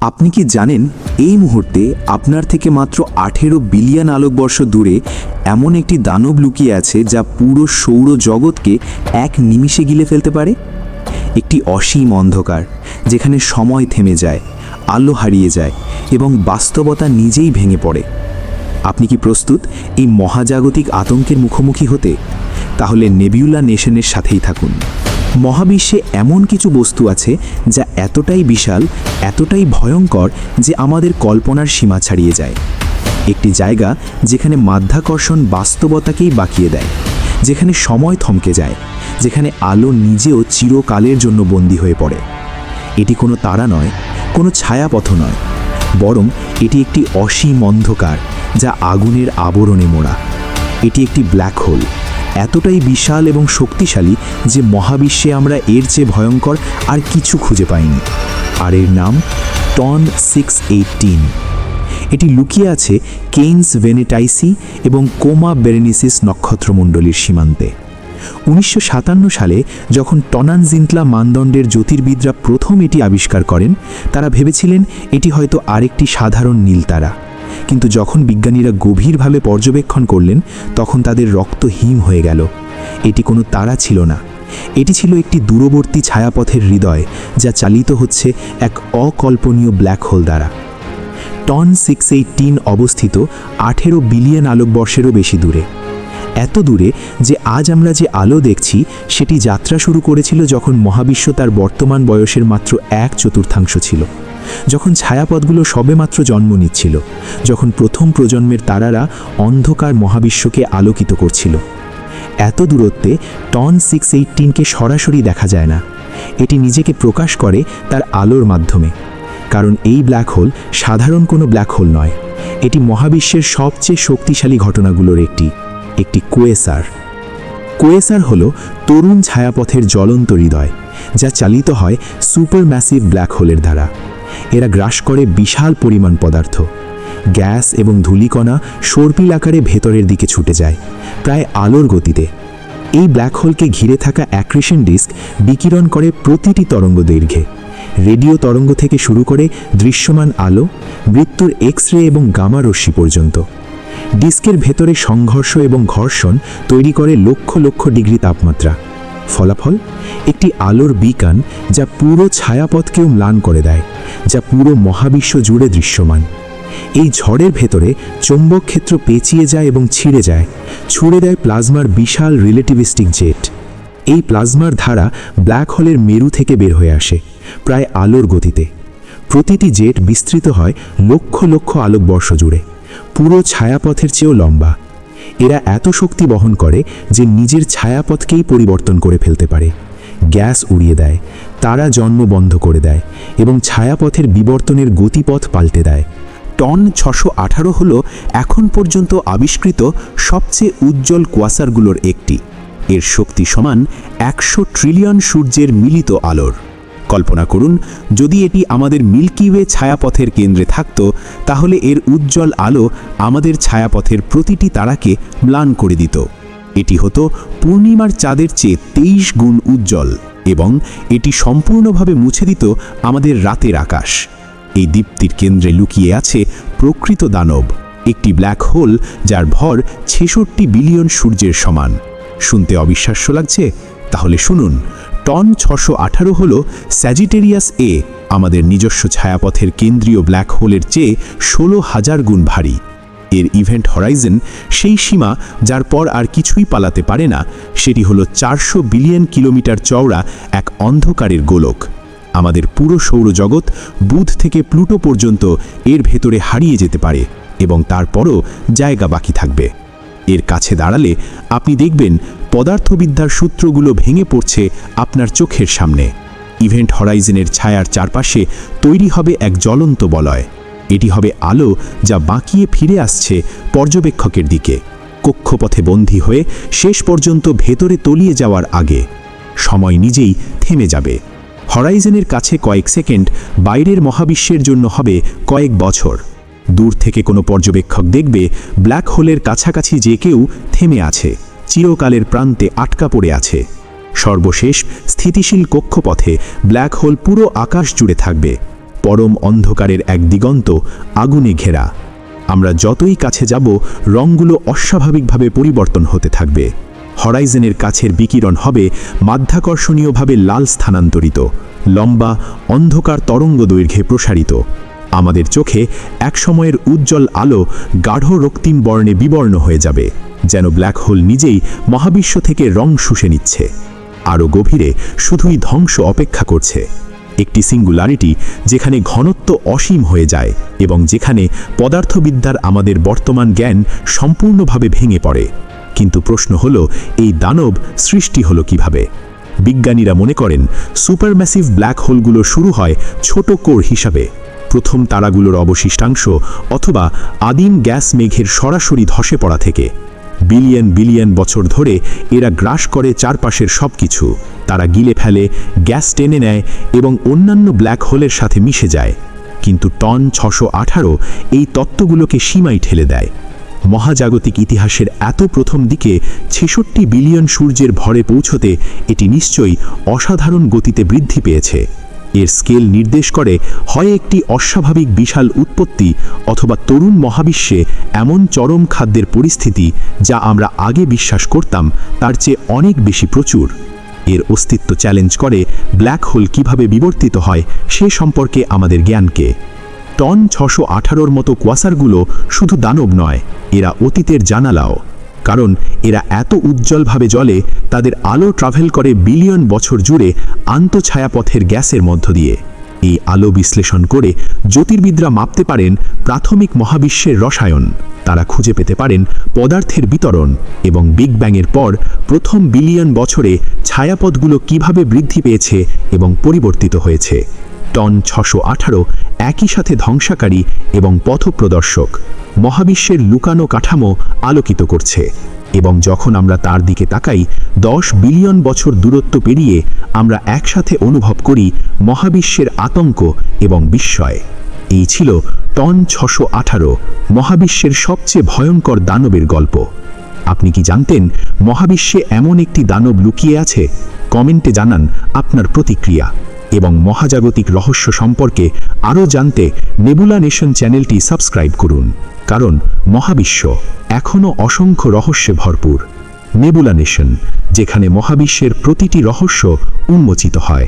আপনি কি জানেন এই মুহূর্তে আপনার থেকে মাত্র 18 বিলিয়ন আলোকবর্ষ দূরে এমন একটি দানব লুকিয়ে আছে যা পুরো সৌরজগৎকে এক নিমিষে গিলে ফেলতে পারে? একটি অসীম অন্ধকার যেখানে সময় থেমে যায়, আলো হারিয়ে যায় এবং বাস্তবতা নিজেই ভেঙে পড়ে। আপনি কি প্রস্তুত এই মহাজাগতিক আতঙ্কের মুখোমুখি হতে? তাহলে নেবিউলা নেশনের সাথেই থাকুন। মহাবিশ্বে এমন কিছু বস্তু আছে যা এতটাই বিশাল, এতটাই ভয়ঙ্কর যে আমাদের কল্পনার সীমা ছাড়িয়ে যায়। একটি জায়গা যেখানে মাধ্যাকর্ষণ বাস্তবতাকেই বাঁকিয়ে দেয়, যেখানে সময় থমকে যায়, যেখানে আলো নিজেও চিরকালের জন্য বন্দী হয়ে পড়ে। এটি কোনো তারা নয়, কোনো ছায়াপথ নয়, বরং এটি একটি অসীম অন্ধকার যা আগুনের আবরণে মোড়া। এটি একটি ব্ল্যাক হোল, এতটাই বিশাল এবং শক্তিশালী যে মহাবিশ্বে আমরা এর চেয়ে ভয়ঙ্কর আর কিছু খুঁজে পাইনি। আর এর নাম টন 618। এটি লুকিয়ে আছে কেইনস ভেনেটাইসি এবং কোমা বেরেনিসিস নক্ষত্রমণ্ডলীর সীমান্তে। 1957 সালে যখন টনানজিন্টলা মানদণ্ডের জ্যোতির্বিদরা প্রথম এটি আবিষ্কার করেন, তারা ভেবেছিলেন এটি হয়তো আরেকটি সাধারণ নীলতারা। কিন্তু যখন বিজ্ঞানীরা গভীরভাবে পর্যবেক্ষণ করলেন, তখন তাদের রক্ত হিম হয়ে গেল। এটি কোনো তারা ছিল না, এটি ছিল একটি দূরবর্তী ছায়াপথের হৃদয় যা চালিত হচ্ছে এক অকল্পনীয় ব্ল্যাক হোল দ্বারা। টন 618 অবস্থিত 18 বিলিয়ন আলোকবর্ষেরও বেশি দূরে। এত দূরে যে আজ আমরা যে আলো দেখছি সেটি যাত্রা শুরু করেছিল যখন মহাবিশ্ব তার বর্তমান বয়সের মাত্র 1/4 ছিল, যখন ছায়াপথগুলো সবেমাত্র জন্ম নিচ্ছিল, যখন প্রথম প্রজন্মের তারারা অন্ধকার মহাবিশ্বকে আলোকিত করছিল। এত দূরত্বে টন 618কে সরাসরি দেখা যায় না, এটি নিজেকে প্রকাশ করে তার আলোর মাধ্যমে। কারণ এই ব্ল্যাক হোল সাধারণ কোনো ব্ল্যাক হোল নয়, এটি মহাবিশ্বের সবচেয়ে শক্তিশালী ঘটনাগুলোর একটি কোয়েসার। কোয়েসার হল তরুণ ছায়াপথের জ্বলন্ত হৃদয়, যা চালিত হয় সুপারম্যাসিভ ব্ল্যাক হোলের দ্বারা। এরা গ্রাস করে বিশাল পরিমাণ পদার্থ, গ্যাস এবং ধূলিকণা সর্পিল আকারে ভেতরের দিকে ছুটে যায়, প্রায় আলোর গতিতে। এই ব্ল্যাক হোলকে ঘিরে থাকা অ্যাক্রিশন ডিস্ক বিকিরণ করে প্রতিটি তরঙ্গ দৈর্ঘ্যে, রেডিও তরঙ্গ থেকে শুরু করে দৃশ্যমান আলো, মৃত্যুর এক্স-রে এবং গামা রশ্মি পর্যন্ত। ডিস্কের ভেতরে সংঘর্ষ এবং ঘর্ষণ তৈরি করে লক্ষ লক্ষ ডিগ্রি তাপমাত্রা। ফলাফল একটি আলোর বিকান যা পুরো ছায়াপথকেও ম্লান করে দেয়, যা পুরো মহাবিশ্ব জুড়ে দৃশ্যমান। এই ঝড়ের ভেতরে চৌম্বক ক্ষেত্র পেঁচিয়ে যায় এবং ছিঁড়ে যায়, ছুড়ে দেয় প্লাজমার বিশাল রিলেটিভিস্টিক জেট। এই প্লাজমার ধারা ব্ল্যাক হোলের মেরু থেকে বের হয়ে আসে, প্রায় আলোর গতিতে। প্রতিটি জেট বিস্তৃত হয় লক্ষ লক্ষ আলোকবর্ষ জুড়ে, পুরো ছায়াপথের চেয়েও লম্বা। এরা এত শক্তি বহন করে যে নিজের ছায়াপথকেই পরিবর্তন করে ফেলতে পারে, গ্যাস উড়িয়ে দেয়, তারা জন্ম বন্ধ করে দেয় এবং ছায়াপথের বিবর্তনের গতিপথ পাল্টে দেয়। টন 618 হল এখন পর্যন্ত আবিষ্কৃত সবচেয়ে উজ্জ্বল কোয়াসারগুলোর একটি। এর শক্তি সমান 100 ট্রিলিয়ন সূর্যের মিলিত আলোর। কল্পনা করুন, যদি এটি আমাদের মিল্কি ওয়ে ছায়াপথের কেন্দ্রে থাকত, তাহলে এর উজ্জ্বল আলো আমাদের ছায়াপথের প্রতিটি তারাকে ম্লান করে দিত। এটি হতো পূর্ণিমার চাঁদের চেয়ে 23 গুণ উজ্জ্বল এবং এটি সম্পূর্ণভাবে মুছে দিত আমাদের রাতের আকাশ। এই দীপ্তির কেন্দ্রে লুকিয়ে আছে প্রকৃত দানব, একটি ব্ল্যাক হোল যার ভর 66 বিলিয়ন সূর্যের সমান। শুনতে অবিশ্বাস্য লাগছে? তাহলে শুনুন, টন 618 হল স্যাজিটেরিয়াস এ, আমাদের নিজস্ব ছায়াপথের কেন্দ্রীয় ব্ল্যাক হোলের চেয়ে 16,000 গুণ ভারী। এর ইভেন্ট হরাইজন, সেই সীমা যার পর আর কিছুই পালাতে পারে না, সেটি হলো 400 বিলিয়ন কিলোমিটার চওড়া এক অন্ধকারের গোলক। আমাদের পুরো সৌরজগৎ বুধ থেকে প্লুটো পর্যন্ত এর ভেতরে হারিয়ে যেতে পারে এবং তারপরও জায়গা বাকি থাকবে। এর কাছে দাঁড়ালে আপনি দেখবেন পদার্থবিদ্যার সূত্রগুলো ভেঙে পড়ছে আপনার চোখের সামনে। ইভেন্ট হরাইজনের ছায়ার চারপাশে তৈরি হবে এক জ্বলন্ত বলয়। এটি হবে আলো যা বাঁকিয়ে ফিরে আসছে পর্যবেক্ষকের দিকে, কক্ষপথে বন্দী হয়ে শেষ পর্যন্ত ভেতরে তলিয়ে যাওয়ার আগে। সময় নিজেই থেমে যাবে। হরাইজনের কাছে কয়েক সেকেন্ড বাইরের মহাবিশ্বের জন্য হবে কয়েক বছর। দূর থেকে কোনো পর্যবেক্ষক দেখবে ব্ল্যাক হোলের কাছাকাছি যে কেউ থেমে আছে, চিরকালের প্রান্তে আটকা পড়ে আছে। সর্বশেষ স্থিতিশীল কক্ষপথে ব্ল্যাক হোল পুরো আকাশ জুড়ে থাকবে, পরম অন্ধকারের এক দিগন্ত আগুনে ঘেরা। আমরা যতই কাছে যাব রঙগুলো অস্বাভাবিকভাবে পরিবর্তন হতে থাকবে। হরাইজনের কাছের বিকিরণ হবে মাধ্যাকর্ষণীয়ভাবে লাল স্থানান্তরিত, লম্বা অন্ধকার তরঙ্গ দৈর্ঘ্যে প্রসারিত। আমাদের চোখে একসময়ের উজ্জ্বল আলো গাঢ় রক্তিম বর্ণে বিবর্ণ হয়ে যাবে, যেন ব্ল্যাক হোল নিজেই মহাবিশ্ব থেকে রং শুষে নিচ্ছে। আরও গভীরে শুধুই ধ্বংস অপেক্ষা করছে, একটি সিঙ্গুলারিটি যেখানে ঘনত্ব অসীম হয়ে যায় এবং যেখানে পদার্থবিদ্যার আমাদের বর্তমান জ্ঞান সম্পূর্ণভাবে ভেঙে পড়ে। কিন্তু প্রশ্ন হলো, এই দানব সৃষ্টি হলো কিভাবে? বিজ্ঞানীরা মনে করেন সুপারম্যাসিভ ব্ল্যাক হোলগুলো শুরু হয় ছোট কোর হিসাবে, প্রথম তারাগুলোর অবশিষ্টাংশ অথবা আদিম গ্যাস মেঘের সরাসরি ধসে পড়া থেকে। বিলিয়ন বিলিয়ন বছর ধরে এরা গ্রাস করে চারপাশের সব কিছু। তারা গিলে ফেলে, গ্যাস টেনে নেয় এবং অন্যান্য ব্ল্যাক হোলের সাথে মিশে যায়। কিন্তু টন 618 এই তত্ত্বগুলোকে সীমায় ঠেলে দেয়। মহাজাগতিক ইতিহাসের এত প্রথম দিকে 66 বিলিয়ন সূর্যের ভরে পৌঁছতে এটি নিশ্চয়ই অসাধারণ গতিতে বৃদ্ধি পেয়েছে। এর স্কেল নির্দেশ করে হয় একটি অস্বাভাবিক বিশাল উৎপত্তি অথবা তরুণ মহাবিশ্বে এমন চরম খাদ্যের পরিস্থিতি যা আমরা আগে বিশ্বাস করতাম তার চেয়ে অনেক বেশি প্রচুর। এর অস্তিত্ব চ্যালেঞ্জ করে ব্ল্যাক হোল কিভাবে বিবর্তিত হয় সে সম্পর্কে আমাদের জ্ঞানকে। টন 618 মতো কোয়াসারগুলো শুধু দানব নয়, এরা অতীতের জানালাও। কারণ এরা এত উজ্জ্বলভাবে জ্বলে, তাদের আলো ট্রাভেল করে বিলিয়ন বছর জুড়ে আন্তঃছায়াপথের গ্যাসের মধ্য দিয়ে। এই আলো বিশ্লেষণ করে জ্যোতির্বিদরা মাপতে পারেন প্রাথমিক মহাবিশ্বের রসায়ন। তারা খুঁজে পেতে পারেন পদার্থের বিতরণ এবং বিগ ব্যাংয়ের পর প্রথম বিলিয়ন বছরে ছায়াপথগুলো কিভাবে বৃদ্ধি পেয়েছে এবং পরিবর্তিত হয়েছে। টন 618 একই সাথে ধ্বংসাকারী এবং পথপ্রদর্শক, মহাবিশ্বের লুকানো কাঠামো আলোকিত করছে। এবং যখন আমরা তার দিকে তাকাই, 10 বিলিয়ন বছর দূরত্ব পেরিয়ে আমরা একসাথে অনুভব করি মহাবিশ্বের আতঙ্ক এবং বিস্ময়। এই ছিল টন 618, মহাবিশ্বের সবচেয়ে ভয়ঙ্কর দানবের গল্প। আপনি কি জানতেন মহাবিশ্বে এমন একটি দানব লুকিয়ে আছে? কমেন্টে জানান আপনার প্রতিক্রিয়া। এবং মহাজাগতিক রহস্য সম্পর্কে আরও জানতে নেবুলা নেশন চ্যানেলটি সাবস্ক্রাইব করুন, কারণ মহাবিশ্ব এখনও অসংখ্য রহস্যে ভরপুর। নেবুলা নেশন, যেখানে মহাবিশ্বের প্রতিটি রহস্য উন্মোচিত হয়।